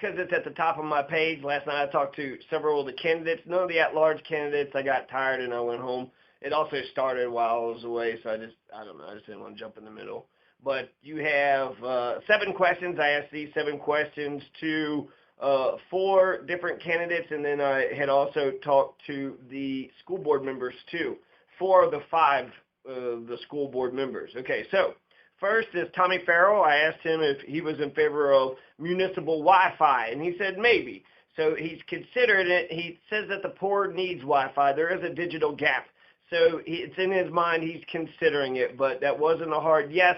because it's at the top of my page. Last night I talked to several of the candidates. None of the at-large candidates. I got tired and I went home. It also started while I was away, so I don't know, I just didn't want to jump in the middle. But you have 7 questions. I asked these 7 questions to 4 different candidates, and then I had also talked to the school board members too. 4 of the 5 the school board members. Okay, so first is Tommy Farrell. I asked him if he was in favor of municipal Wi-Fi, and he said maybe. So he's considered it. He says that the poor needs Wi-Fi. There is a digital gap. So it's in his mind. He's considering it, but that wasn't a hard yes.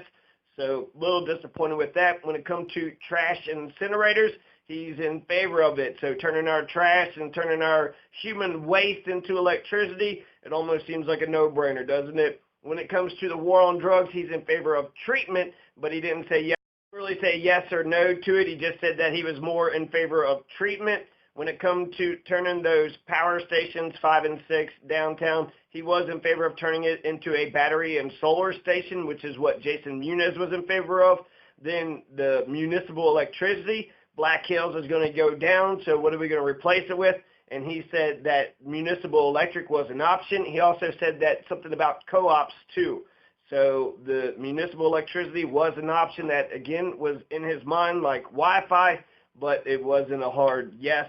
So a little disappointed with that. When it comes to trash and incinerators, he's in favor of it. So turning our trash and turning our human waste into electricity, it almost seems like a no-brainer, doesn't it? When it comes to the war on drugs, he's in favor of treatment, but he didn't say yes. He didn't really say yes or no to it. He just said that he was more in favor of treatment. When it comes to turning those power stations 5 and 6 downtown, he was in favor of turning it into a battery and solar station, which is what Jason Muniz was in favor of. Then the municipal electricity, Black Hills is going to go down, so what are we going to replace it with? And he said that municipal electric was an option. He also said that something about co-ops too. So the municipal electricity was an option that, again, was in his mind like Wi-Fi, but it wasn't a hard yes.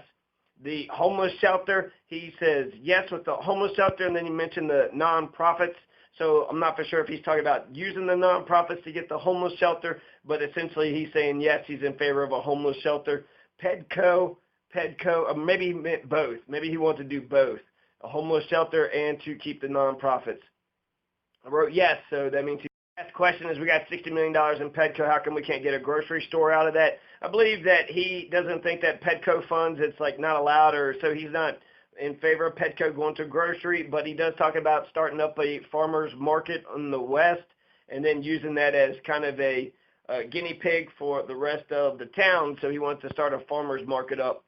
The homeless shelter, he says yes with the homeless shelter, and then he mentioned the nonprofits. So I'm not for sure if he's talking about using the nonprofits to get the homeless shelter, but essentially he's saying yes, he's in favor of a homeless shelter. Pedco, or maybe he meant both. Maybe he wants to do both, a homeless shelter and to keep the nonprofits. I wrote yes, so that means the last question is we got $60 million in Pedco. How come we can't get a grocery store out of that? I believe that he doesn't think that Pedco funds, it's like not allowed, or so he's not in favor of Pedco going to grocery, but he does talk about starting up a farmer's market in the West and then using that as kind of a guinea pig for the rest of the town. So he wants to start a farmer's market up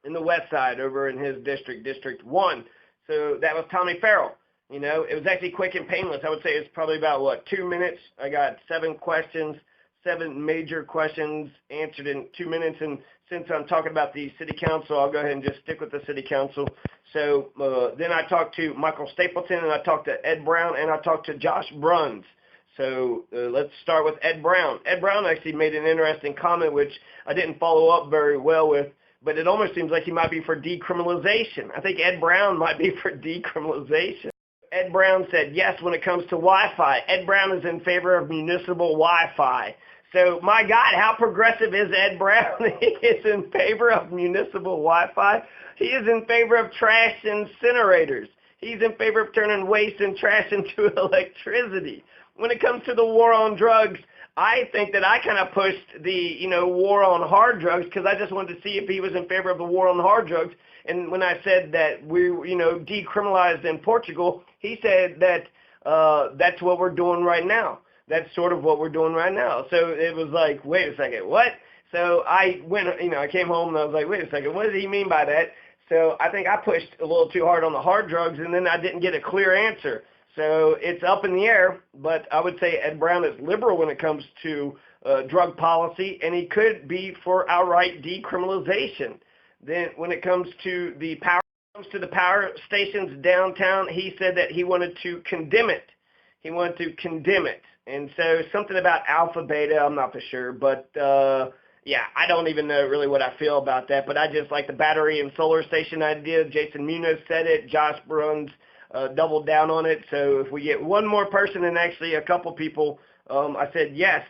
in the West Side over in his district, District 1. So that was Tommy Farrell. You know, it was actually quick and painless. I would say it's probably about, 2 minutes. I got 7 questions, 7 major questions answered in 2 minutes. And since I'm talking about the city council, I'll go ahead and just stick with the city council. So then I talked to Michael Stapleton, and I talked to Ed Brown, and I talked to Josh Bruns. So let's start with Ed Brown. Ed Brown actually made an interesting comment, which I didn't follow up very well with, but it almost seems like he might be for decriminalization. I think Ed Brown might be for decriminalization. Ed Brown said yes when it comes to Wi-Fi. Ed Brown is in favor of municipal Wi-Fi. So, my God, how progressive is Ed Brown? He is in favor of municipal Wi-Fi. He is in favor of trash incinerators. He's in favor of turning waste and trash into electricity. When it comes to the war on drugs, I think that I kind of pushed the, war on hard drugs because I just wanted to see if he was in favor of the war on hard drugs. And when I said that we, decriminalized in Portugal, he said that that's what we're doing right now. That's sort of what we're doing right now. So it was like, wait a second, what? So I went, I came home and I was like, wait a second, what does he mean by that? So I think I pushed a little too hard on the hard drugs, and then I didn't get a clear answer. So it's up in the air, but I would say Ed Brown is liberal when it comes to drug policy, and he could be for outright decriminalization. Then when it comes to the power stations downtown, he said that he wanted to condemn it. He wanted to condemn it. And so something about alpha, beta, I'm not for sure. But, yeah, I don't even know really what I feel about that. But I just like the battery and solar station idea. Jason Muniz said it. Josh Bruns doubled down on it. So if we get one more person and actually a couple people, I said yes.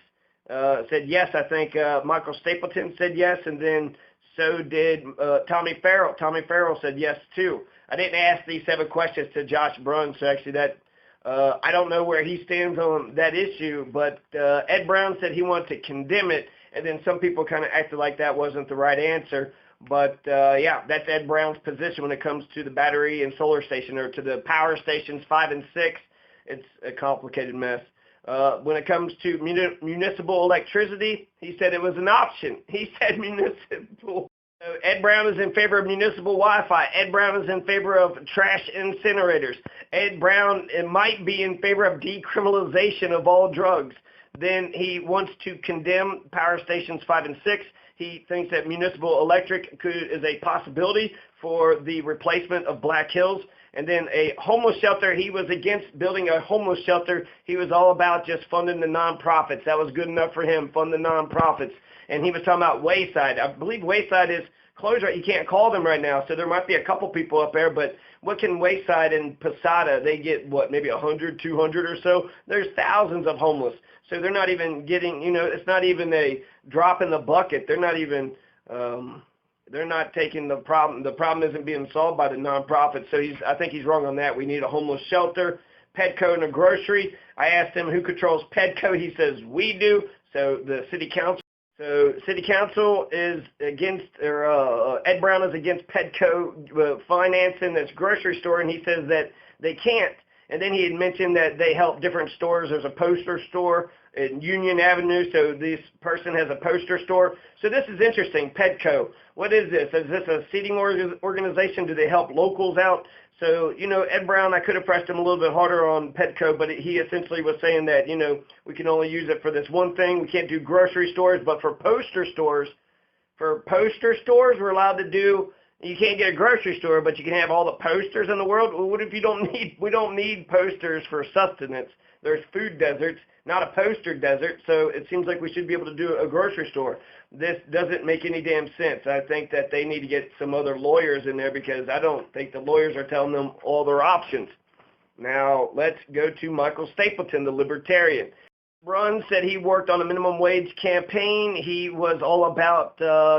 I think Michael Stapleton said yes, and then so did Tommy Farrell. Tommy Farrell said yes, too. I didn't ask these 7 questions to Josh Bruns, so actually that I don't know where he stands on that issue, but Ed Brown said he wanted to condemn it, and then some people kind of acted like that wasn't the right answer. But, yeah, that's Ed Brown's position when it comes to the battery and solar station, or to the power stations 5 and 6. It's a complicated mess. When it comes to municipal electricity, he said it was an option. He said municipal. So Ed Brown is in favor of municipal Wi-Fi. Ed Brown is in favor of trash incinerators. Ed Brown might be in favor of decriminalization of all drugs. Then he wants to condemn power stations 5 and 6. He thinks that municipal electric is a possibility for the replacement of Black Hills. And then a homeless shelter, he was against building a homeless shelter. He was all about just funding the nonprofits. That was good enough for him, fund the nonprofits. And he was talking about Wayside. I believe Wayside is closed right. You can't call them right now, so there might be a couple people up there, but what can Wayside and Posada, they get, what, maybe 100, 200 or so? There's thousands of homeless. So they're not even getting, it's not even a drop in the bucket. They're not even, they're not taking the problem. The problem isn't being solved by the nonprofit. So I think he's wrong on that. We need a homeless shelter, Petco, and a grocery. I asked him who controls Petco. He says we do. So the city council. So city council is against, or Ed Brown is against Petco financing this grocery store, and he says that they can't. And then he had mentioned that they help different stores. There's a poster store in Union Avenue, so this person has a poster store. So this is interesting, Petco. What is this? Is this a seating organization? Do they help locals out? So, Ed Brown, I could have pressed him a little bit harder on Petco, but he essentially was saying that, we can only use it for this one thing. We can't do grocery stores, but for poster stores, we're allowed to do. You can't get a grocery store, but you can have all the posters in the world. Well, what if we don't need posters for sustenance? There's food deserts, not a poster desert, so it seems like we should be able to do a grocery store. This doesn't make any damn sense. I think that they need to get some other lawyers in there because I don't think the lawyers are telling them all their options. Now, let's go to Michael Stapleton, the libertarian. Bruns said he worked on a minimum wage campaign. He was all about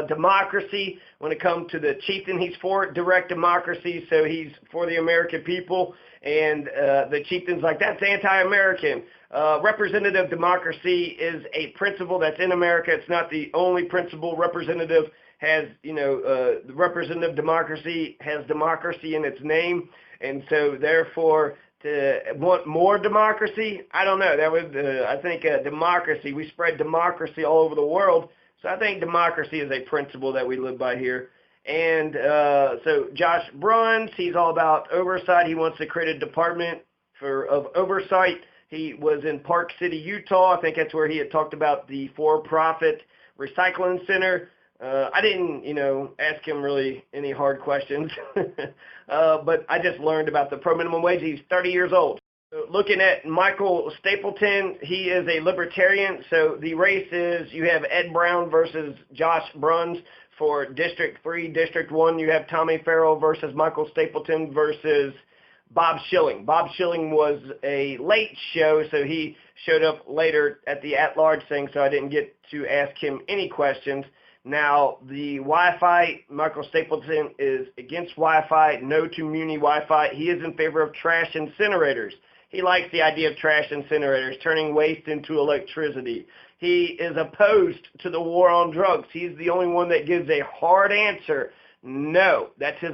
democracy. When it comes to the chieftain, he's for direct democracy, so he's for the American people. And the chieftain's like, that's anti-American. Representative democracy is a principle that's in America. It's not the only principle. Representative has, representative democracy has democracy in its name. And so, therefore, to want more democracy, I don't know. That would, I think, democracy. We spread democracy all over the world. So I think democracy is a principle that we live by here. And so Josh Bruns, he's all about oversight. He wants to create a department of oversight. He was in Park City, Utah. I think that's where he had talked about the for-profit recycling center. I didn't, ask him really any hard questions, but I just learned about the pro minimum wage. He's 30 years old. So looking at Michael Stapleton, he is a libertarian. So the race is you have Ed Brown versus Josh Bruns. For District 3, District 1, you have Tommy Farrell versus Michael Stapleton versus Bob Schilling. Bob Schilling was a late show, so he showed up later at the at-large thing, so I didn't get to ask him any questions. Now, the Wi-Fi, Michael Stapleton is against Wi-Fi, no to Muni Wi-Fi. He is in favor of trash incinerators. He likes the idea of trash incinerators, turning waste into electricity. He is opposed to the war on drugs. He's the only one that gives a hard answer. No, that's his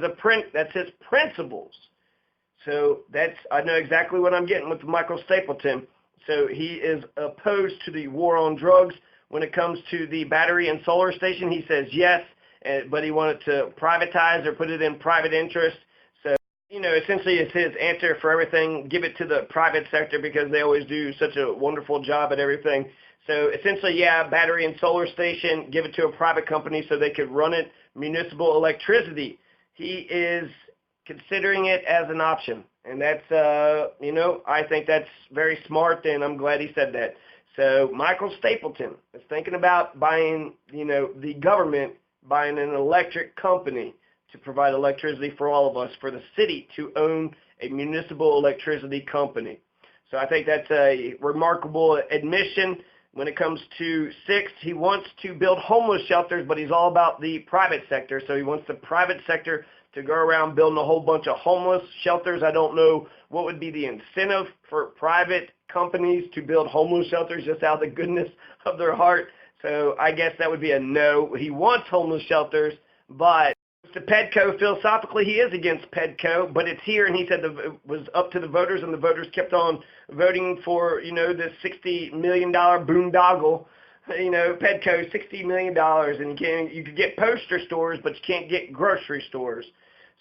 principles. So I know exactly what I'm getting with Michael Stapleton. So he is opposed to the war on drugs. When it comes to the battery and solar station, he says yes, but he wanted to privatize or put it in private interest. So, essentially it's his answer for everything. Give it to the private sector because they always do such a wonderful job at everything. So essentially, yeah, battery and solar station, give it to a private company so they could run it. Municipal electricity, he is considering it as an option. And that's, I think that's very smart, and I'm glad he said that. So Michael Stapleton is thinking about buying, the government buying an electric company to provide electricity for all of us, for the city to own a municipal electricity company. So I think that's a remarkable admission. When it comes to 6, he wants to build homeless shelters, but he's all about the private sector. So he wants the private sector to go around building a whole bunch of homeless shelters. I don't know what would be the incentive for private companies to build homeless shelters just out of the goodness of their heart. So I guess that would be a no. He wants homeless shelters, but to Petco, philosophically, he is against Petco, but it's here, and he said it was up to the voters, and the voters kept on voting for, this $60 million boondoggle, Petco, $60 million, and you could get poster stores, but you can't get grocery stores.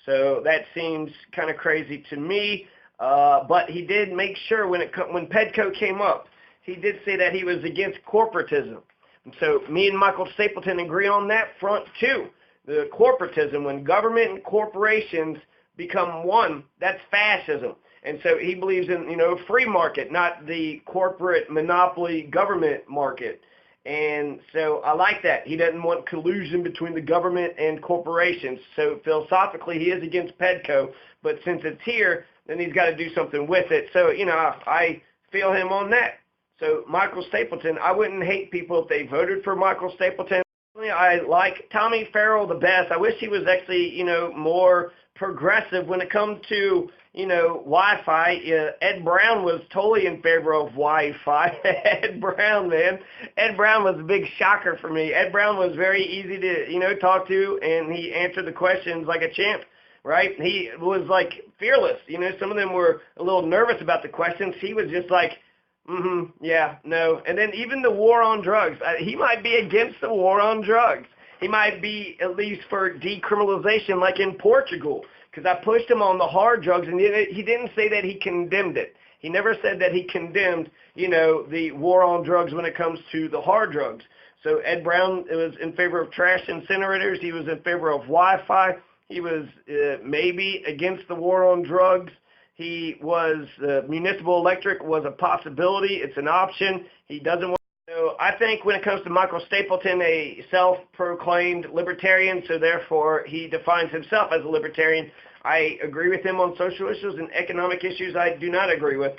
So that seems kind of crazy to me, but he did make sure when Petco came up, he did say that he was against corporatism. And so me and Michael Stapleton agree on that front too. The corporatism, when government and corporations become one, that's fascism. And so he believes in, free market, not the corporate monopoly government market. And so I like that. He doesn't want collusion between the government and corporations. So philosophically, he is against PEDCO, but since it's here, then he's got to do something with it. So, I feel him on that. So Michael Stapleton, I wouldn't hate people if they voted for Michael Stapleton. I like Tommy Farrell the best. I wish he was actually, more progressive when it comes to, Wi-Fi. Ed Brown was totally in favor of Wi-Fi. Ed Brown, man. Ed Brown was a big shocker for me. Ed Brown was very easy to, talk to, and he answered the questions like a champ, right? He was, fearless. Some of them were a little nervous about the questions. He was just like, yeah, no. And then even the war on drugs. He might be against the war on drugs. He might be at least for decriminalization like in Portugal, because I pushed him on the hard drugs, and he didn't say that he condemned it. He never said that he condemned, the war on drugs when it comes to the hard drugs. So Ed Brown was in favor of trash incinerators. He was in favor of Wi-Fi. He was maybe against the war on drugs. He was municipal electric was a possibility. It's an option. He doesn't want. So I think when it comes to Michael Stapleton, a self-proclaimed libertarian, so therefore he defines himself as a libertarian. I agree with him on social issues, and economic issues I do not agree with.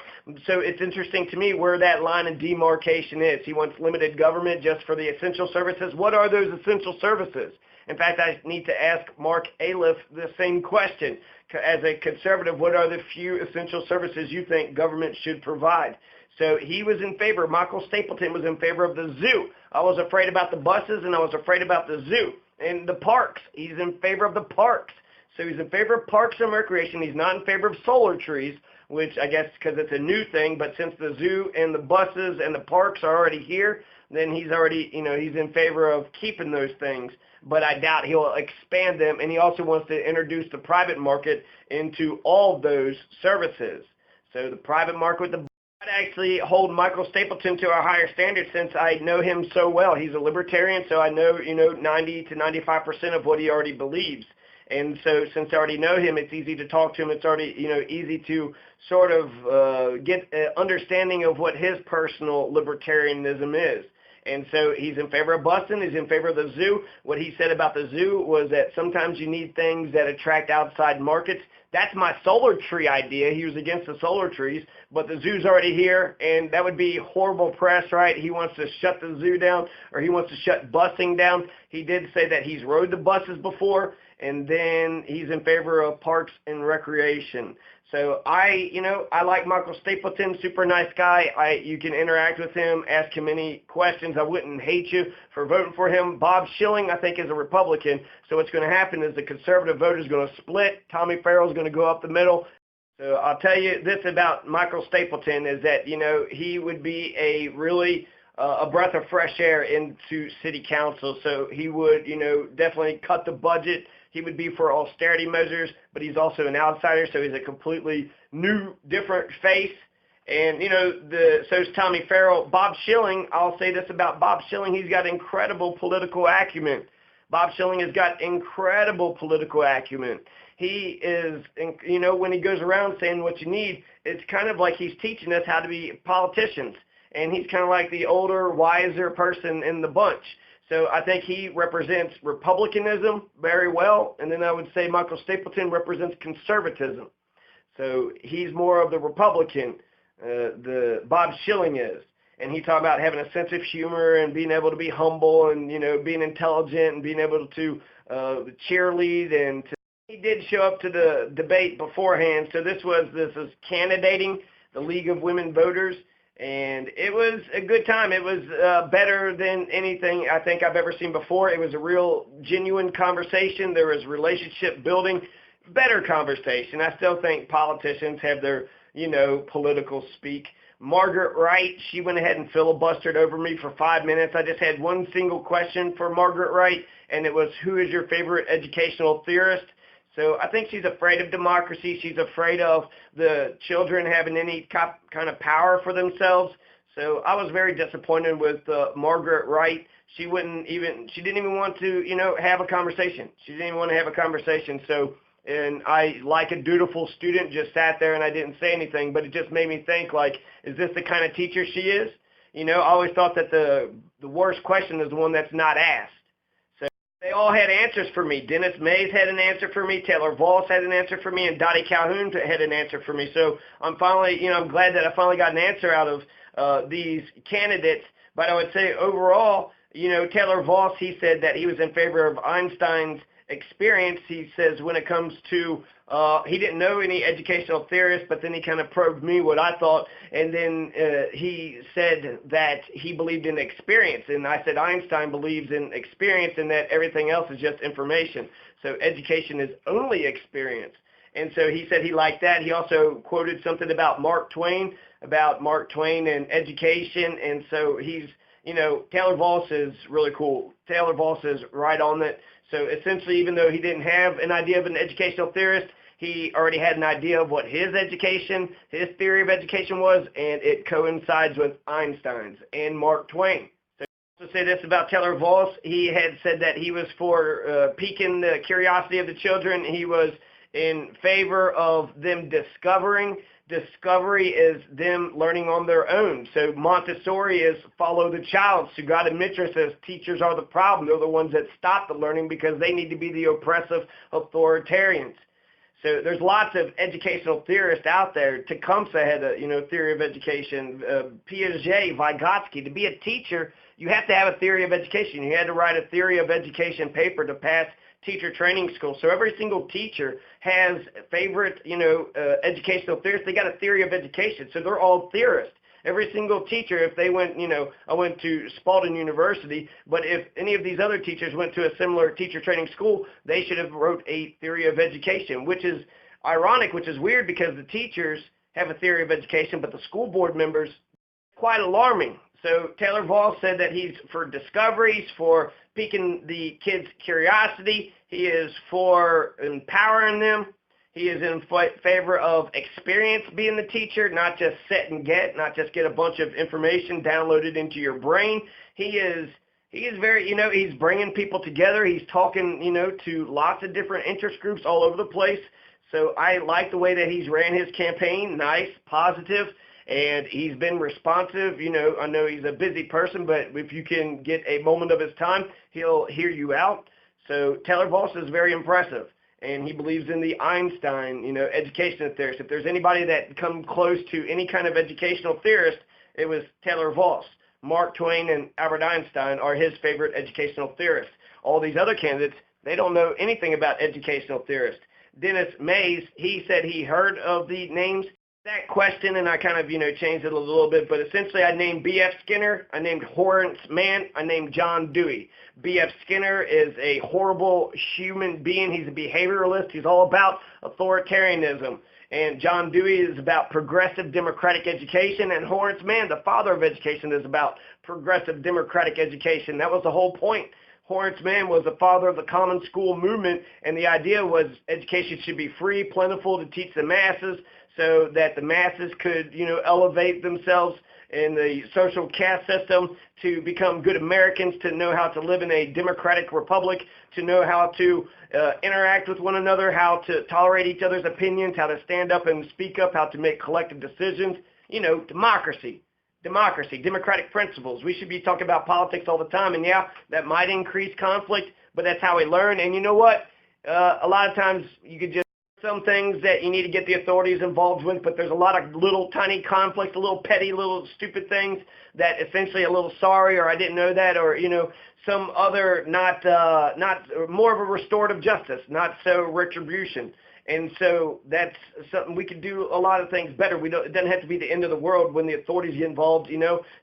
So it's interesting to me where that line of demarcation is. He wants limited government just for the essential services. What are those essential services? In fact, I need to ask Mark Aliff the same question. As a conservative, what are the few essential services you think government should provide? So he was in favor. Michael Stapleton was in favor of the zoo. I was afraid about the buses, and I was afraid about the zoo. And the parks, he's in favor of the parks. So he's in favor of parks and recreation. He's not in favor of solar trees, which I guess because it's a new thing. But since the zoo and the buses and the parks are already here, then he's already, he's in favor of keeping those things. But I doubt he'll expand them. And he also wants to introduce the private market into all of those services. So the private market with the I'd actually hold Michael Stapleton to a higher standard since I know him so well. He's a libertarian, so I know, 90 to 95% of what he already believes. And so since I already know him, it's easy to talk to him. It's already, easy to sort of get an understanding of what his personal libertarianism is. And so he's in favor of busing. He's in favor of the zoo. What he said about the zoo was that sometimes you need things that attract outside markets. That's my solar tree idea. He was against the solar trees, but the zoo's already here, and that would be horrible press, right? He wants to shut the zoo down, or he wants to shut busing down. He did say that he's rode the buses before, and then he's in favor of parks and recreation. So I like Michael Stapleton, super nice guy. You can interact with him, ask him any questions. I wouldn't hate you for voting for him. Bob Schilling, I think, is a Republican. So what's going to happen is the conservative vote is going to split. Tommy Farrell is going to go up the middle. So I'll tell you this about Michael Stapleton is that, he would be a really a breath of fresh air into city council. So he would, definitely cut the budget. He would be for austerity measures, but he's also an outsider, so he's a completely new, different face. And, so is Tommy Farrell. Bob Schilling, I'll say this about Bob Schilling, he's got incredible political acumen. Bob Schilling has got incredible political acumen. He is, when he goes around saying what you need, it's kind of like he's teaching us how to be politicians. And he's kind of like the older, wiser person in the bunch. So I think he represents republicanism very well, and then I would say Michael Stapleton represents conservatism. So he's more of the Republican, the Bob Schilling is. And he talked about having a sense of humor and being able to be humble and, being intelligent and being able to cheerlead. And he did show up to the debate beforehand. So this is Cani-Dating, the League of Women Voters. And it was a good time. It was better than anything I think I've ever seen before. It was a real genuine conversation. There was relationship building, better conversation. I still think politicians have their, political speak. Margaret Wright, she went ahead and filibustered over me for 5 minutes. I just had one single question for Margaret Wright, and it was, who is your favorite educational theorist? So I think she's afraid of democracy. She's afraid of the children having any kind of power for themselves. So I was very disappointed with Margaret Wright. She didn't even want to, have a conversation. She didn't even want to have a conversation. So, and I, like a dutiful student, just sat there and I didn't say anything, but it just made me think, like, is this the kind of teacher she is? I always thought that the worst question is the one that's not asked. So they all had answers for me. Dennis Maes had an answer for me. Taylor Voss had an answer for me, and Dottie Calhoun had an answer for me. So I'm finally, I'm glad that I finally got an answer out of these candidates. But I would say overall, Taylor Voss, he said that he was in favor of Einstein's experience. He says when it comes to, he didn't know any educational theorists, but then he kind of probed me what I thought, and then he said that he believed in experience, and I said Einstein believes in experience and that everything else is just information. So education is only experience. And so he said he liked that. He also quoted something about Mark Twain and education, and so he's, Taylor Voss is really cool. Taylor Voss is right on it. So essentially, even though he didn't have an idea of an educational theorist, he already had an idea of what his theory of education was, and it coincides with Einstein's and Mark Twain. So to say this about Taylor Voss, he had said that he was for piquing the curiosity of the children. He was in favor of them discovering. Discovery is them learning on their own. So Montessori is follow the child. Sugata Mitra says teachers are the problem. They're the ones that stop the learning because they need to be the oppressive authoritarians. So there's lots of educational theorists out there. Tecumseh had a theory of education. Piaget, Vygotsky. To be a teacher, you have to have a theory of education. You had to write a theory of education paper to pass teacher training school. So every single teacher has favorite, educational theorists. They got a theory of education. So they're all theorists. Every single teacher, if they went, I went to Spalding University, but if any of these other teachers went to a similar teacher training school, they should have wrote a theory of education, which is ironic, which is weird because the teachers have a theory of education, but the school board members, quite alarming. So Taylor Voss said that he's for discoveries, for piquing the kids' curiosity. He is for empowering them. He is in favor of experience being the teacher, not just set and get, not just get a bunch of information downloaded into your brain. He is very, he's bringing people together. He's talking, to lots of different interest groups all over the place. So I like the way that he's ran his campaign, nice, positive. And he's been responsive. I know he's a busy person, but if you can get a moment of his time, he'll hear you out. So Taylor Voss is very impressive, and he believes in the Einstein, educational theorist. If there's anybody that come close to any kind of educational theorist, it was Taylor Voss. Mark Twain and Albert Einstein are his favorite educational theorists. All these other candidates, they don't know anything about educational theorists. Dennis Maes, he said he heard of the names. That question, and I kind of, changed it a little bit, but essentially I named B.F. Skinner, I named Horace Mann, I named John Dewey. B.F. Skinner is a horrible human being. He's a behavioralist. He's all about authoritarianism. And John Dewey is about progressive democratic education, and Horace Mann, the father of education, is about progressive democratic education. That was the whole point. Horace Mann was the father of the common school movement, and the idea was education should be free, plentiful, to teach the masses, so that the masses could, elevate themselves in the social caste system to become good Americans, to know how to live in a democratic republic, to know how to interact with one another, how to tolerate each other's opinions, how to stand up and speak up, how to make collective decisions. Democracy, democratic principles. We should be talking about politics all the time, and yeah, that might increase conflict, but that's how we learn. And you know what? A lot of times you could just some things that you need to get the authorities involved with, but there's a lot of little tiny conflicts, a little petty, little stupid things that essentially a little sorry, or I didn't know that, or, some other not more of a restorative justice, not so retribution. And so that's something we could do a lot of things better. It doesn't have to be the end of the world when the authorities get involved,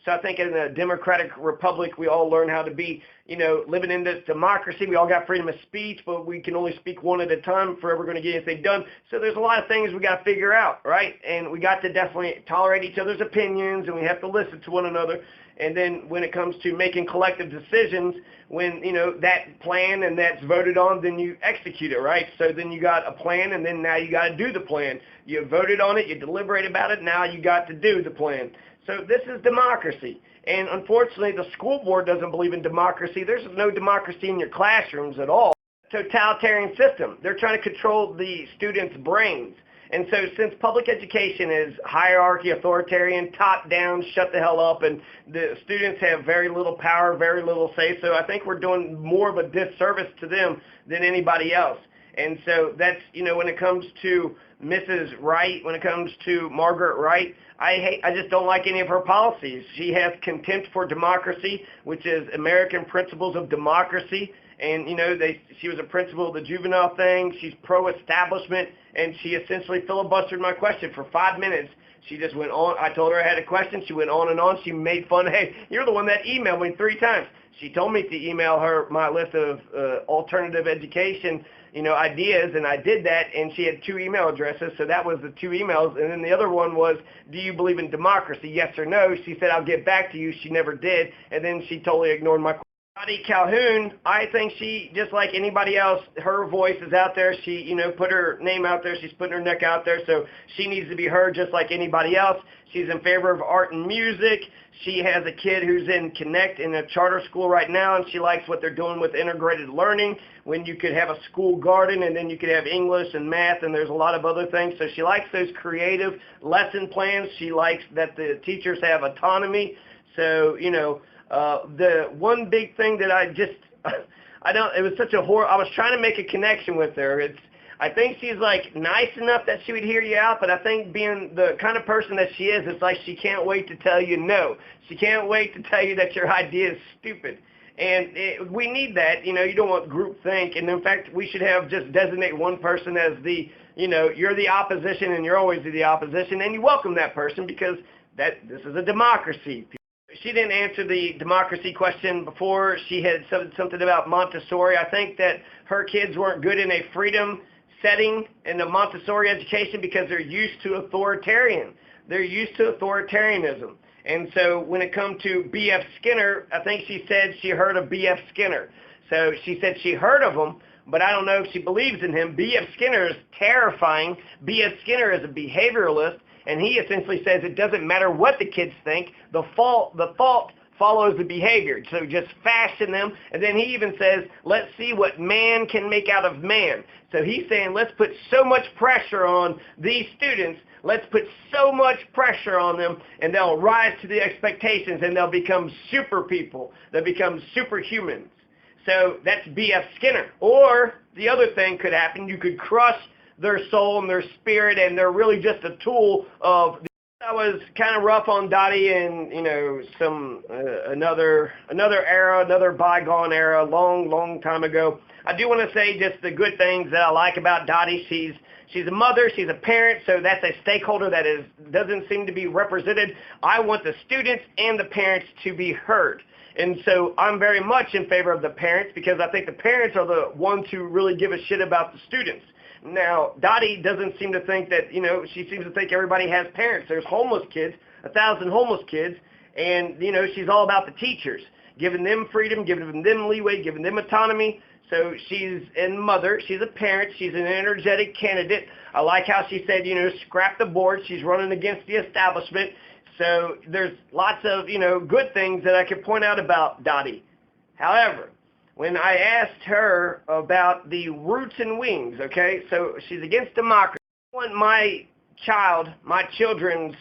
So I think in a democratic republic, we all learn how to be, living in this democracy. We all got freedom of speech, but we can only speak one at a time if we're ever going to get anything done. So there's a lot of things we got to figure out, right? And we got to definitely tolerate each other's opinions, and we have to listen to one another. And then when it comes to making collective decisions, when, that plan and that's voted on, then you execute it, right? So then you got a plan, and then now you got to do the plan. You voted on it, you deliberate about it, now you got to do the plan. So this is democracy. And unfortunately, the school board doesn't believe in democracy. There's no democracy in your classrooms at all. Totalitarian system. They're trying to control the students' brains. And so since public education is hierarchy, authoritarian, top down, shut the hell up, and the students have very little power, very little say, so I think we're doing more of a disservice to them than anybody else. And so that's, when it comes to Mrs. Wright, when it comes to Margaret Wright, I just don't like any of her policies. She has contempt for democracy, which is American principles of democracy. And, she was a principal of the juvenile thing. She's pro-establishment, and she essentially filibustered my question for 5 minutes. She just went on. I told her I had a question. She went on and on. She made fun. Hey, you're the one that emailed me 3 times. She told me to email her my list of alternative education, ideas, and I did that, and she had 2 email addresses, so that was the 2 emails. And then the other one was, do you believe in democracy, yes or no? She said, I'll get back to you. She never did, and then she totally ignored my question. Calhoun, I think she, just like anybody else, her voice is out there. She, put her name out there. She's putting her neck out there, so she needs to be heard just like anybody else. She's in favor of art and music. She has a kid who's in Connect in a charter school right now, and she likes what they're doing with integrated learning, when you could have a school garden and then you could have English and math, and there's a lot of other things. So she likes those creative lesson plans. She likes that the teachers have autonomy. So, the one big thing that it was such a I was trying to make a connection with her. I think she's like nice enough that she would hear you out, but I think being the kind of person that she is, it's like she can't wait to tell you no. She can't wait to tell you that your idea is stupid. And we need that. You don't want groupthink. And in fact, we should have just designate one person as the, you're the opposition and you're always the opposition, and you welcome that person because this is a democracy. She didn't answer the democracy question before. She had said something about Montessori. I think that her kids weren't good in a freedom setting in the Montessori education because they're used to authoritarian. They're used to authoritarianism. And so when it comes to B.F. Skinner, I think she said she heard of B.F. Skinner. So she said she heard of him, but I don't know if she believes in him. B.F. Skinner is terrifying. B.F. Skinner is a behavioralist, and he essentially says it doesn't matter what the kids think. The fault follows the behavior. So just fashion them. And then he even says, let's see what man can make out of man. So he's saying, let's put so much pressure on these students. Let's put so much pressure on them, and they'll rise to the expectations, and they'll become super people. They'll become superhumans. So that's B.F. Skinner. Or the other thing could happen. You could crush their soul and their spirit, and they're really just a tool of. I was kind of rough on Dottie in, another era, another bygone era, long time ago. I do want to say just the good things that I like about Dottie. She's a mother, she's a parent, so that's a stakeholder that doesn't seem to be represented. I want the students and the parents to be heard. And so I'm very much in favor of the parents because I think the parents are the ones who really give a shit about the students. Now, Dottie doesn't seem to think that, she seems to think everybody has parents. There's homeless kids, 1,000 homeless kids, and, she's all about the teachers, giving them freedom, giving them leeway, giving them autonomy. So she's a mother, she's a parent, she's an energetic candidate. I like how she said, scrap the board. She's running against the establishment. So there's lots of, good things that I could point out about Dottie. However, when I asked her about the roots and wings, okay, so she's against democracy. I want my children's,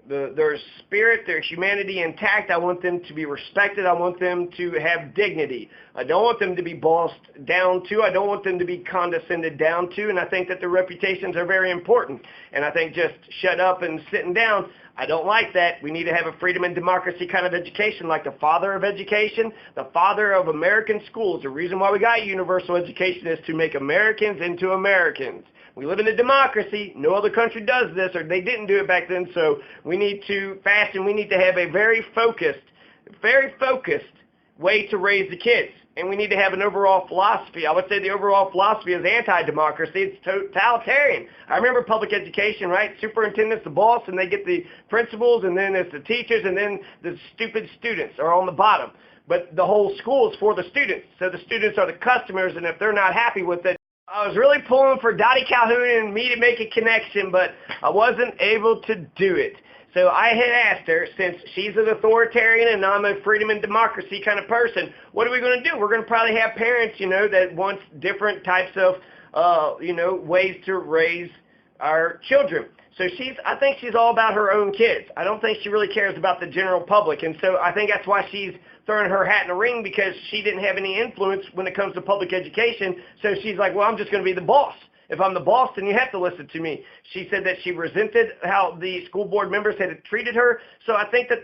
their spirit, their humanity intact. I want them to be respected. I want them to have dignity. I don't want them to be bossed down to. I don't want them to be condescended down to. And I think that their reputations are very important. And I think just shut up and sitting down, I don't like that. We need to have a freedom and democracy kind of education, like the father of education, the father of American schools. The reason why we got universal education is to make Americans into Americans. We live in a democracy. No other country does this, or they didn't do it back then. So we need to we need to have a very focused way to raise the kids. And we need to have an overall philosophy. I would say the overall philosophy is anti-democracy. It's totalitarian. I remember public education, right? Superintendent's the boss, and they get the principals, and then it's the teachers, and then the stupid students are on the bottom. But the whole school is for the students. So the students are the customers, and if they're not happy with it, I was really pulling for Dottie Calhoun and me to make a connection, but I wasn't able to do it. So I had asked her, since she's an authoritarian and I'm a freedom and democracy kind of person, what are we going to do? We're going to probably have parents, that want different types of, ways to raise our children. So I think she's all about her own kids. I don't think she really cares about the general public. And so I think that's why she's throwing her hat in the ring, because she didn't have any influence when it comes to public education. So she's like, well, I'm just going to be the boss. If I'm the boss, then you have to listen to me. She said that she resented how the school board members had treated her. So I think that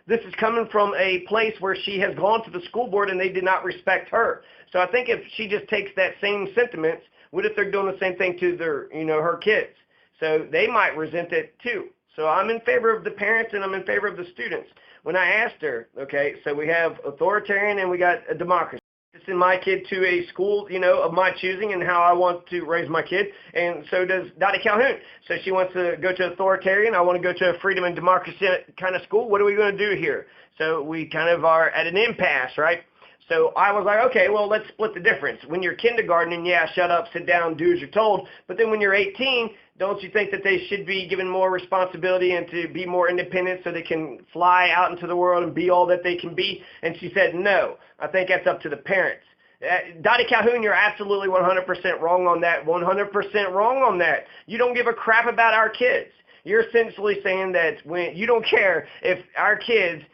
this is coming from a place where she has gone to the school board and they did not respect her. So I think if she just takes that same sentiments, what if they're doing the same thing to her kids? So they might resent it too. So I'm in favor of the parents and I'm in favor of the students. When I asked her, okay, so we have authoritarian and we got a democracy. Send my kid to a school, of my choosing and how I want to raise my kid, and so does Dottie Calhoun. So she wants to go to authoritarian. I want to go to a freedom and democracy kind of school. What are we going to do here? So we kind of are at an impasse, right? So I was like, okay, well, let's split the difference. When you're kindergarten, yeah, shut up, sit down, do as you're told. But then when you're 18, don't you think that they should be given more responsibility and to be more independent so they can fly out into the world and be all that they can be? And she said, no, I think that's up to the parents. Dottie Calhoun, you're absolutely 100% wrong on that, 100% wrong on that. You don't give a crap about our kids. You're essentially saying that when you don't care if our kids,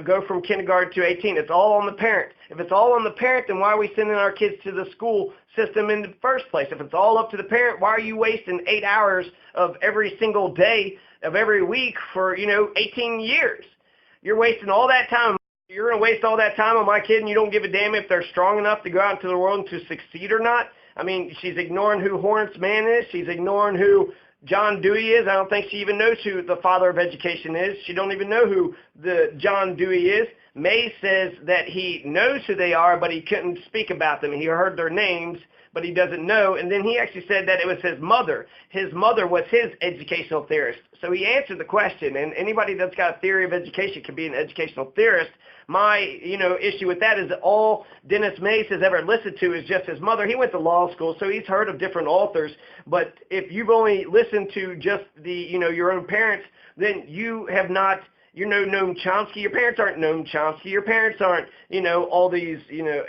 go from kindergarten to 18, it's all on the parent. If it's all on the parent, then why are we sending our kids to the school system in the first place? If it's all up to the parent, why are you wasting 8 hours of every single day of every week for, 18 years? You're wasting all that time. You're going to waste all that time on my kid, and you don't give a damn if they're strong enough to go out into the world and to succeed or not? I mean, she's ignoring who Horrence Mann is. She's ignoring who John Dewey is. I don't think she even knows who the father of education is. She don't even know who the John Dewey is. Maes says that he knows who they are, but he couldn't speak about them. He heard their names, but he doesn't know. And then he actually said that it was his mother. His mother was his educational theorist. So he answered the question, and anybody that's got a theory of education can be an educational theorist. My, issue with that is that all Dennis Maes has ever listened to is just his mother. He went to law school, so he's heard of different authors. But if you've only listened to just your own parents, then you have not, Noam Chomsky. Your parents aren't Noam Chomsky. Your parents aren't, all these,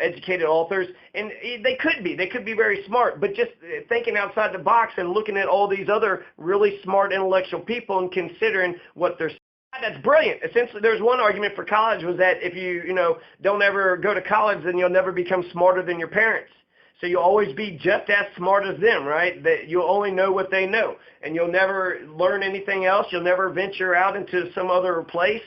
educated authors. And they could be. They could be very smart. But just thinking outside the box and looking at all these other really smart intellectual people and considering what they're saying. That's brilliant. Essentially, there's one argument for college was that if you, don't ever go to college, then you'll never become smarter than your parents. So you'll always be just as smart as them, right? That you'll only know what they know. And you'll never learn anything else. You'll never venture out into some other place.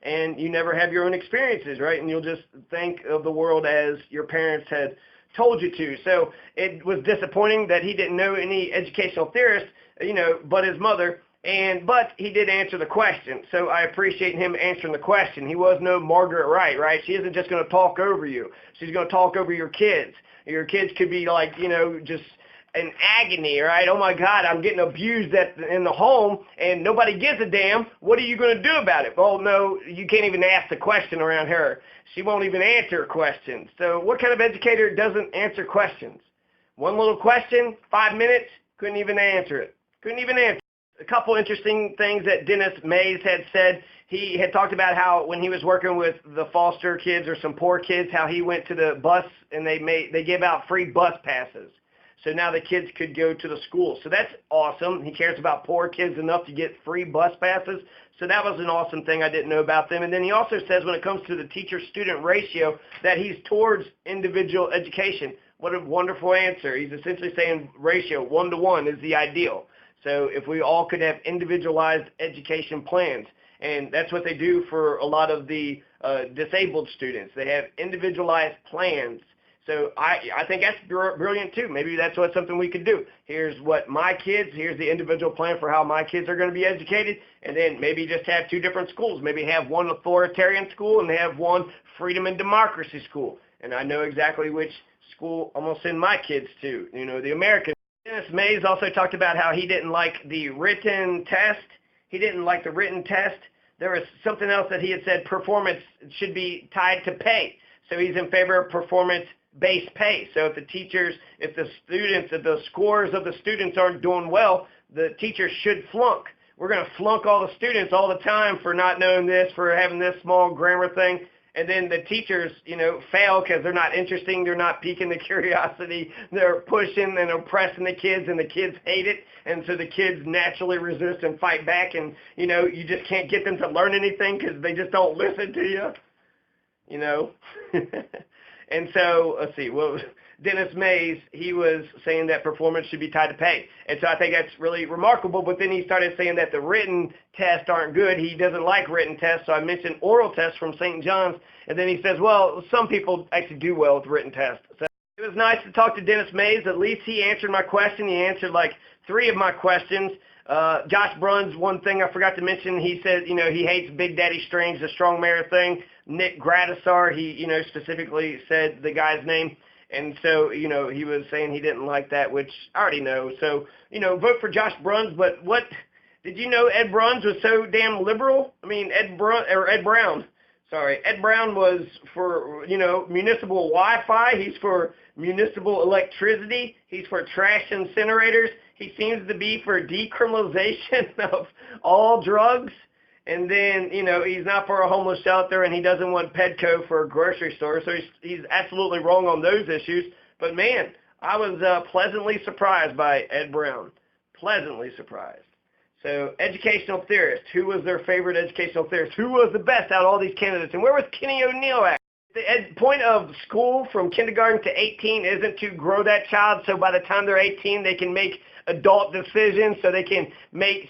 And you never have your own experiences, right? And you'll just think of the world as your parents had told you to. So it was disappointing that he didn't know any educational theorists, but his mother. But he did answer the question, so I appreciate him answering the question. He was no Margaret Wright, right? She isn't just going to talk over you. She's going to talk over your kids. Your kids could be like, just in agony, right? Oh, my God, I'm getting abused in the home, and nobody gives a damn. What are you going to do about it? Well, no, you can't even ask the question around her. She won't even answer questions. So what kind of educator doesn't answer questions? One little question, 5 minutes, couldn't even answer it. Couldn't even answer it. A couple interesting things that Dennis Maes had said. He had talked about how when he was working with the foster kids or some poor kids, how he went to the bus and they gave out free bus passes. So now the kids could go to the school. So that's awesome. He cares about poor kids enough to get free bus passes. So that was an awesome thing I didn't know about them. And then he also says when it comes to the teacher-student ratio that he's towards individual education. What a wonderful answer. He's essentially saying ratio 1-to-1 is the ideal. So if we all could have individualized education plans, and that's what they do for a lot of the disabled students. They have individualized plans. So I think that's brilliant too. Maybe that's something we could do. Here's here's the individual plan for how my kids are going to be educated, and then maybe just have two different schools. Maybe have one authoritarian school and have one freedom and democracy school. And I know exactly which school I'm going to send my kids to, the American. Dennis Maes also talked about how he didn't like the written test. He didn't like the written test. There was something else that he had said performance should be tied to pay. So he's in favor of performance-based pay. So if the scores of the students aren't doing well, the teachers should flunk. we're going to flunk all the students all the time for not knowing this, for having this small grammar thing. And then the teachers, fail because they're not interesting, they're not piquing the curiosity, they're pushing and oppressing the kids, and the kids hate it, and so the kids naturally resist and fight back, and, you just can't get them to learn anything because they just don't listen to you, And so, let's see, Dennis Maes, he was saying that performance should be tied to pay. And so I think that's really remarkable, but then he started saying that the written tests aren't good. He doesn't like written tests, so I mentioned oral tests from St. John's, and then he says, well, some people actually do well with written tests. So it was nice to talk to Dennis Maes. At least he answered my question. He answered like 3 of my questions. Josh Bruns, one thing I forgot to mention, he said, he hates Big Daddy Strange, the strong mare thing. Nick Gradisar, he, specifically said the guy's name. And so, he was saying he didn't like that, which I already know. So, vote for Josh Bruns. But did you know Ed Bruns was so damn liberal? I mean, Ed Brown. Sorry, Ed Brown was for, municipal Wi-Fi. He's for municipal electricity. He's for trash incinerators. He seems to be for decriminalization of all drugs. And then, he's not for a homeless shelter, and he doesn't want Petco for a grocery store. So he's absolutely wrong on those issues. But, man, I was pleasantly surprised by Ed Brown. Pleasantly surprised. So, educational theorists. Who was their favorite educational theorist? Who was the best out of all these candidates? And where was Kenny O'Neill at? The point of school from kindergarten to 18 isn't to grow that child so by the time they're 18 they can make adult decisions, so they can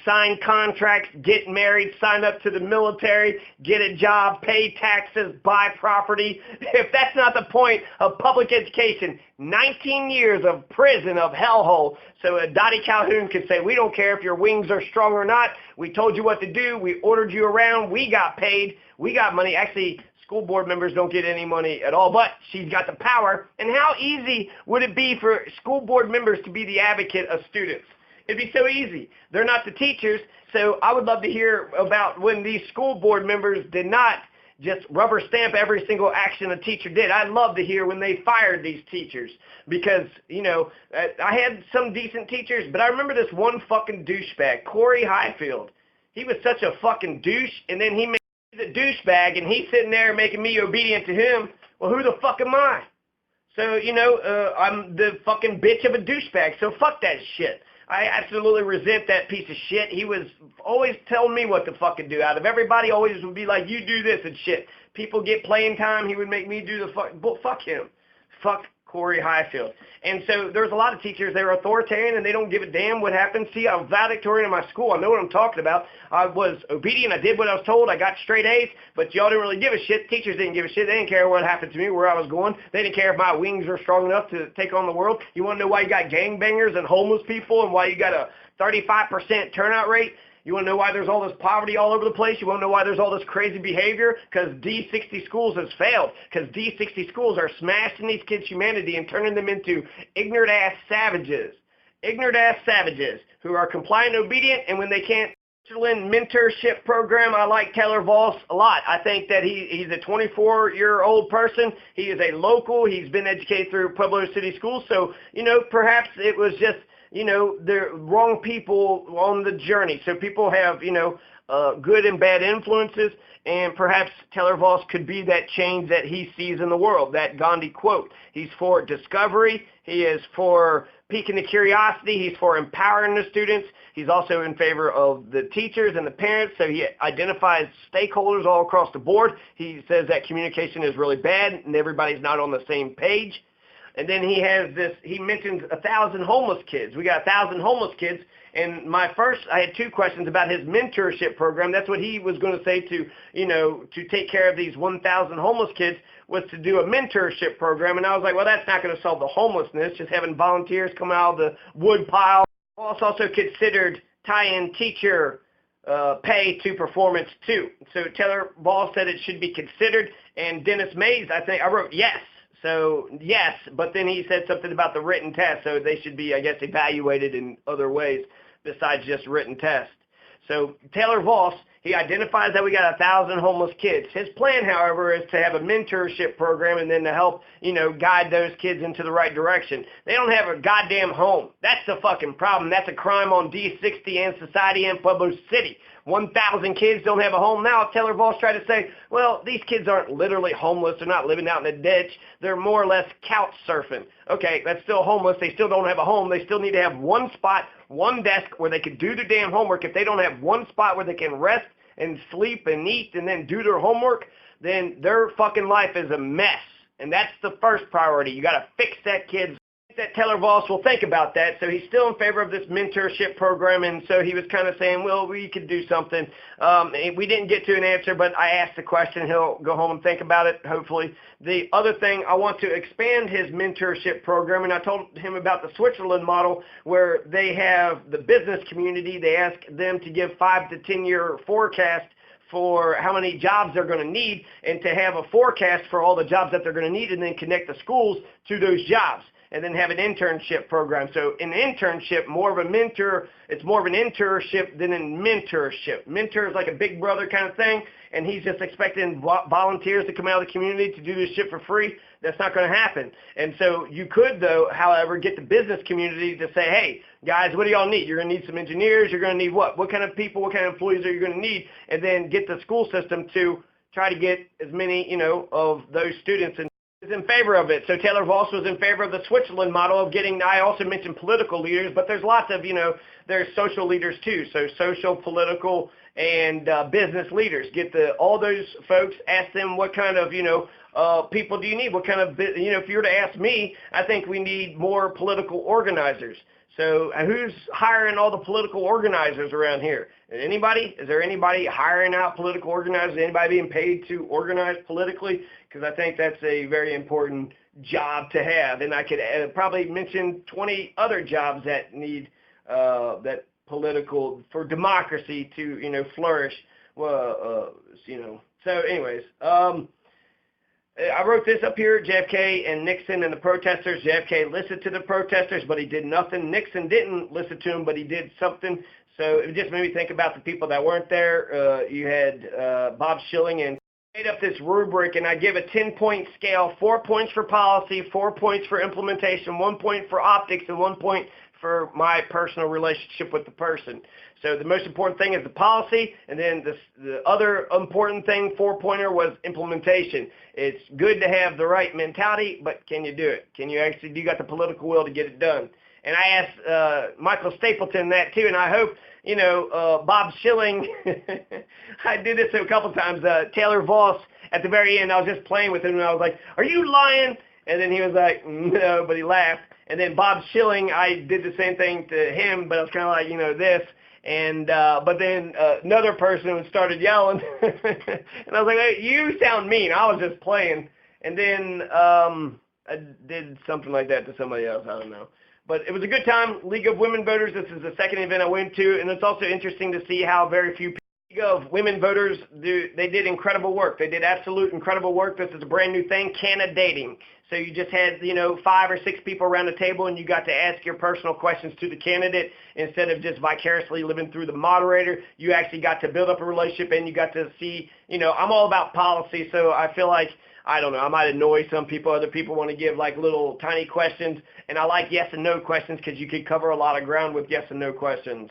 sign contracts, get married, sign up to the military, get a job, pay taxes, buy property. If that's not the point of public education, 19 years of prison, of hellhole, so Dottie Calhoun could say, we don't care if your wings are strong or not. We told you what to do. We ordered you around. We got paid. We got money. Actually, school board members don't get any money at all, but she's got the power. And how easy would it be for school board members to be the advocate of students? It'd be so easy. They're not the teachers, so I would love to hear about when these school board members did not just rubber stamp every single action a teacher did. I'd love to hear when they fired these teachers because, I had some decent teachers, but I remember this one fucking douchebag, Corey Highfield. He was such a fucking douche, and then he made a douchebag, and he's sitting there making me obedient to him. Well, who the fuck am I? So, I'm the fucking bitch of a douchebag, so fuck that shit. I absolutely resent that piece of shit. He was always telling me what to fucking do. Out of everybody, always would be like, you do this and shit. People get playing time, he would make me do the fuck him. Fuck Corey Highfield. And so there's a lot of teachers, they're authoritarian and they don't give a damn what happens. See, I was valedictorian in my school. I know what I'm talking about. I was obedient. I did what I was told. I got straight A's, but y'all didn't really give a shit. Teachers didn't give a shit. They didn't care what happened to me, where I was going. They didn't care if my wings were strong enough to take on the world. You want to know why you got gangbangers and homeless people and why you got a 35% turnout rate? You want to know why there's all this poverty all over the place? You want to know why there's all this crazy behavior? Because D60 schools has failed. Because D60 schools are smashing these kids' humanity and turning them into ignorant-ass savages. Ignorant-ass savages who are compliant and obedient, and when they can't, mentorship program, I like Taylor Voss a lot. I think that he's a 24-year-old person. He is a local. He's been educated through Pueblo City Schools. So, perhaps it was just, the wrong people on the journey. So people have, good and bad influences, and perhaps Taylor Voss could be that change that he sees in the world, that Gandhi quote. He's for discovery. He is for piquing the curiosity. He's for empowering the students. He's also in favor of the teachers and the parents, so he identifies stakeholders all across the board. He says that communication is really bad and everybody's not on the same page. And then he mentions 1,000 homeless kids. We got 1,000 homeless kids. And I had 2 questions about his mentorship program. That's what he was going to say to take care of these 1,000 homeless kids, was to do a mentorship program. And I was like, well, that's not going to solve the homelessness, just having volunteers come out of the wood pile. Voss also considered tie-in teacher pay to performance too. So Taylor Voss said it should be considered. And Dennis Maes, I wrote yes. So, yes, but then he said something about the written test, so they should be, I guess, evaluated in other ways besides just written tests. So Taylor Voss, He identifies that we got 1,000 homeless kids. His plan, however, is to have a mentorship program and then to help, guide those kids into the right direction. They don't have a goddamn home. That's the fucking problem. That's a crime on D60 and society and Pueblo City. 1,000 kids don't have a home now. Taylor Voss tried to say, well, these kids aren't literally homeless. They're not living out in a ditch. They're more or less couch surfing. Okay, that's still homeless. They still don't have a home. They still need to have one spot, one desk where they can do their damn homework. If they don't have one spot where they can rest and sleep and eat and then do their homework, then their fucking life is a mess. And that's the first priority. You got to fix that kid's. That Taylor Voss will think about that. So he's still in favor of this mentorship program, and so he was kind of saying, well, we could do something. We didn't get to an answer, but I asked the question. He'll go home and think about it, hopefully. The other thing, I want to expand his mentorship program, and I told him about the Switzerland model where they have the business community. They ask them to give 5 to 10 year forecast for how many jobs they're going to need and to have a forecast for all the jobs that they're going to need and then connect the schools to those jobs. And then have an internship program. So an internship, more of a mentor, it's more of an internship than a mentorship. Mentor is like a big brother kind of thing, and he's just expecting volunteers to come out of the community to do this shit for free. That's not going to happen. And so you could, though, however, get the business community to say, hey, guys, what do y'all need? You're going to need some engineers. You're going to need what? What kind of people, what kind of employees are you going to need? And then get the school system to try to get as many, of those students is in favor of it. So Taylor Voss was in favor of the Switzerland model of getting, I also mentioned political leaders, but there's lots of, there's social leaders too. So social, political, and business leaders. Get all those folks, ask them what kind of, people do you need? What kind of, if you were to ask me, I think we need more political organizers. So who's hiring all the political organizers around here? Anybody? Is there anybody hiring out political organizers? Anybody being paid to organize politically? Because I think that's a very important job to have. And I could probably mention 20 other jobs that need that political, for democracy to, flourish. Well, So anyways, I wrote this up here, JFK and Nixon and the protesters. JFK listened to the protesters, but he did nothing. Nixon didn't listen to him, but he did something. So it just made me think about the people that weren't there. You had Bob Schilling, and made up this rubric, and I give a 10-point scale, 4 points for policy, 4 points for implementation, 1 point for optics, and 1 point for my personal relationship with the person. So the most important thing is the policy, and then the other important thing, 4-pointer, was implementation. It's good to have the right mentality, but can you do it? Do you got the political will to get it done? And I asked Michael Stapleton that too, and I hope, Bob Schilling, I did this a couple times, Taylor Voss, at the very end, I was just playing with him, and I was like, are you lying? And then he was like, no, but he laughed. And then Bob Schilling, I did the same thing to him, but I was kind of like, this. And but then another person started yelling, and I was like, hey, you sound mean. I was just playing. And then I did something like that to somebody else. I don't know. But it was a good time. League of Women Voters, this is the second event I went to, and it's also interesting to see how very few people. League of Women Voters, they did incredible work. They did absolute incredible work. This is a brand new thing, Cani-Dating. So you just had, 5 or 6 people around the table, and you got to ask your personal questions to the candidate instead of just vicariously living through the moderator. You actually got to build up a relationship, and you got to see, I'm all about policy, so I feel like, I don't know, I might annoy some people. Other people want to give like little tiny questions, and I like yes and no questions because you could cover a lot of ground with yes and no questions.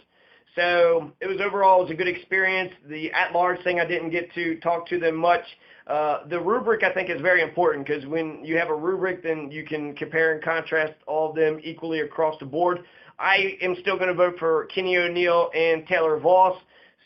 So it was a good experience. The at-large thing, I didn't get to talk to them much. The rubric, I think, is very important because when you have a rubric, then you can compare and contrast all of them equally across the board. I am still going to vote for Kenny O'Neill and Taylor Voss,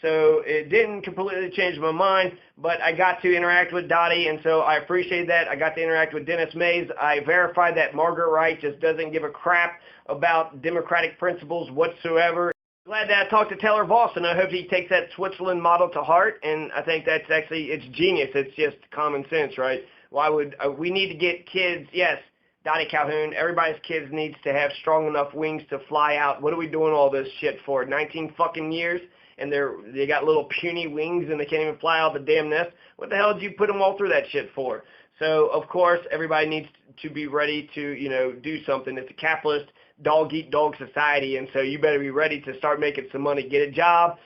so it didn't completely change my mind, but I got to interact with Dottie, and so I appreciate that. I got to interact with Dennis Maes. I verified that Margaret Wright just doesn't give a crap about democratic principles whatsoever. Glad that I talked to Taylor Voss, and I hope he takes that Switzerland model to heart, and I think that's actually, it's genius. It's just common sense, right? Why would, we need to get kids, yes, Dottie Calhoun, everybody's kids needs to have strong enough wings to fly out. What are we doing all this shit for? 19 fucking years, and they got little puny wings, and they can't even fly out the damn nest? What the hell did you put them all through that shit for? So, of course, everybody needs to be ready to, do something. It's a capitalist, dog-eat-dog society, and so you better be ready to start making some money. Get a job,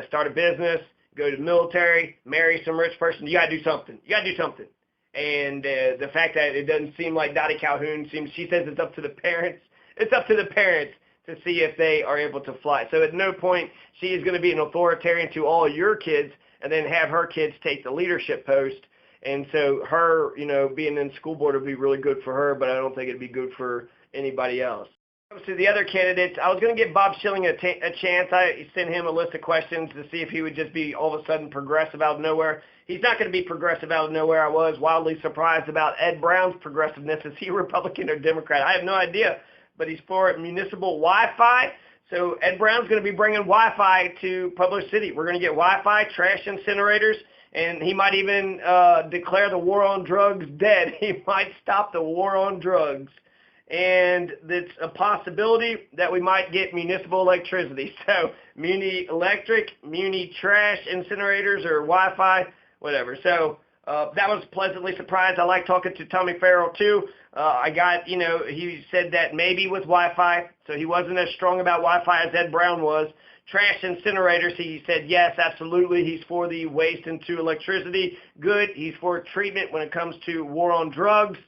start a business, go to the military, marry some rich person. You got to do something. You got to do something. And the fact that it doesn't seem like Dottie Calhoun she says it's up to the parents. It's up to the parents to see if they are able to fly. So at no point she is going to be an authoritarian to all your kids and then have her kids take the leadership post. And so her, being in school board would be really good for her, but I don't think it'd be good for anybody else. To the other candidates, I was going to give Bob Schilling a chance. I sent him a list of questions to see if he would just be all of a sudden progressive out of nowhere. He's not going to be progressive out of nowhere. I was wildly surprised about Ed Brown's progressiveness. Is he Republican or Democrat? I have no idea, but he's for municipal Wi-Fi. So Ed Brown's going to be bringing Wi-Fi to Public City. We're going to get Wi-Fi, trash incinerators, and he might even declare the war on drugs dead. He might stop the war on drugs. And it's a possibility that we might get municipal electricity. So muni electric, muni trash incinerators or Wi-Fi, whatever. So that was pleasantly surprised. I like talking to Tommy Farrell too. I got, he said that maybe with Wi-Fi, so he wasn't as strong about Wi-Fi as Ed Brown was. Trash incinerators, he said yes, absolutely. He's for the waste into electricity. Good. He's for treatment when it comes to war on drugs.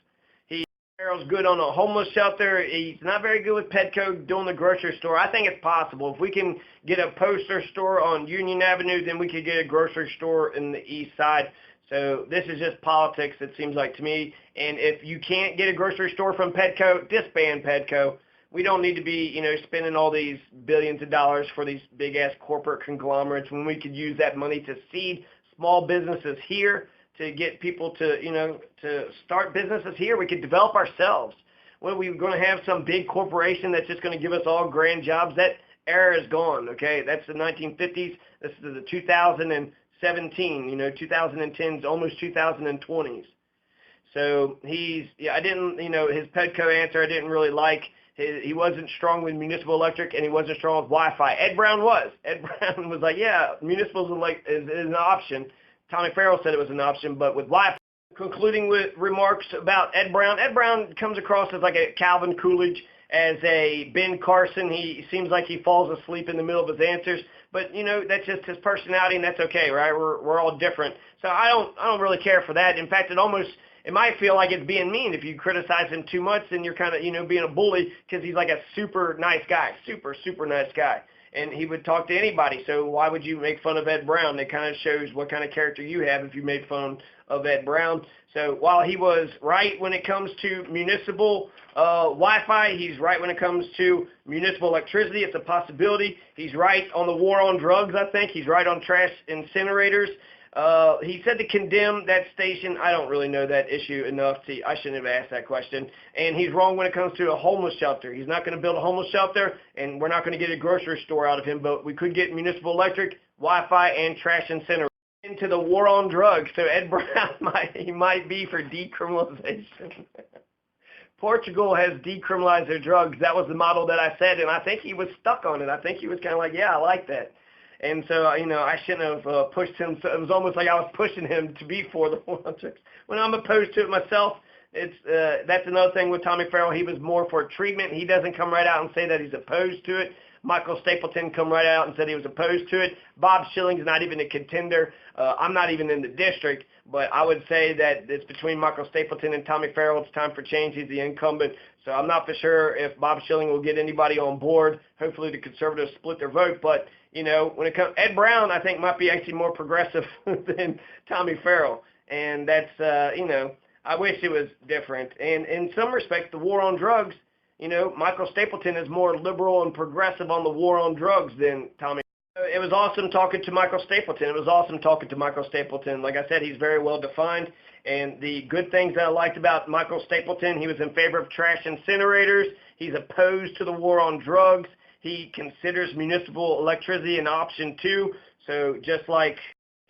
Farrell's good on a homeless shelter. He's not very good with Petco doing the grocery store. I think it's possible. If we can get a poster store on Union Avenue, then we could get a grocery store in the east side. So this is just politics, it seems like to me. And if you can't get a grocery store from Petco, disband Petco. We don't need to be, spending all these billions of dollars for these big-ass corporate conglomerates when we could use that money to seed small businesses here, to get people to, to start businesses here. We could develop ourselves. When we're going to have some big corporation that's just going to give us all grand jobs, that era is gone, okay? That's the 1950s. This is the 2017, 2010s, almost 2020s. So I didn't, his Petco answer I didn't really like. He wasn't strong with municipal electric, and he wasn't strong with Wi-Fi. Ed Brown was. Ed Brown was like, yeah, municipal is an option. Tommy Farrell said it was an option, but with Wi-Fi. Concluding with remarks about Ed Brown comes across as like a Calvin Coolidge, as a Ben Carson. He seems like he falls asleep in the middle of his answers, but that's just his personality, and that's okay, right? We're all different, so I don't really care for that. In fact, it might feel like it's being mean if you criticize him too much. Then you're kind of being a bully, because he's like a super nice guy, super nice guy. And he would talk to anybody, so why would you make fun of Ed Brown? It kind of shows what kind of character you have if you made fun of Ed Brown. So while he was right when it comes to municipal Wi-Fi, he's right when it comes to municipal electricity. It's a possibility. He's right on the war on drugs, I think. He's right on trash incinerators. He said to condemn that station. I don't really know that issue enough. I shouldn't have asked that question. And he's wrong when it comes to a homeless shelter. He's not going to build a homeless shelter, and we're not going to get a grocery store out of him, but we could get municipal electric, Wi-Fi, and trash incinerator. Into the war on drugs. So Ed Brown might be for decriminalization. Portugal has decriminalized their drugs. That was the model that I said, and I think he was stuck on it. I think he was kind of like, yeah, I like that. And so, I shouldn't have pushed him. So it was almost like I was pushing him to be for the war on drugs. When I'm opposed to it myself, that's another thing with Tommy Farrell. He was more for treatment. He doesn't come right out and say that he's opposed to it. Michael Stapleton come right out and said he was opposed to it. Bob Schilling's not even a contender. I'm not even in the district, but I would say that it's between Michael Stapleton and Tommy Farrell. It's time for change. He's the incumbent. So I'm not for sure if Bob Schilling will get anybody on board. Hopefully the conservatives split their vote. But, when it comes, Ed Brown, I think, might be actually more progressive than Tommy Farrell. And that's, I wish it was different. And in some respects, the war on drugs, Michael Stapleton is more liberal and progressive on the war on drugs than Tommy. It was awesome talking to Michael Stapleton. Like I said, he's very well defined. And the good things that I liked about Michael Stapleton, he was in favor of trash incinerators. He's opposed to the war on drugs. He considers municipal electricity an option too. So just like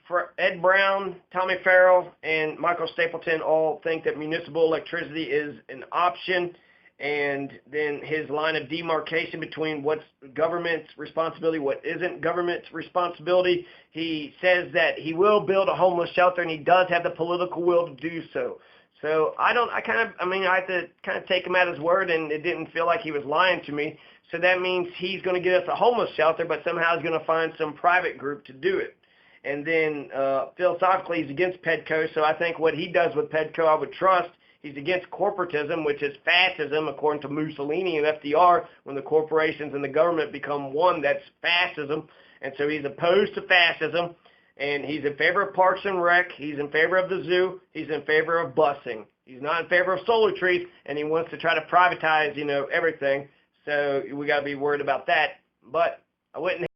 for Ed Brown, Tommy Farrell, and Michael Stapleton all think that municipal electricity is an option. And then his line of demarcation between what's government's responsibility, what isn't government's responsibility, he says that he will build a homeless shelter, and he does have the political will to do so. So I had to kind of take him at his word, and it didn't feel like he was lying to me. So that means he's going to get us a homeless shelter, but somehow he's going to find some private group to do it. And then philosophically, he's against Pedco. So I think what he does with Pedco, I would trust. He's against corporatism, which is fascism, according to Mussolini and FDR. When the corporations and the government become one, that's fascism. And so he's opposed to fascism, and he's in favor of Parks and Rec. He's in favor of the zoo. He's in favor of busing. He's not in favor of solar trees, and he wants to try to privatize, everything. So we got to be worried about that. But I wouldn't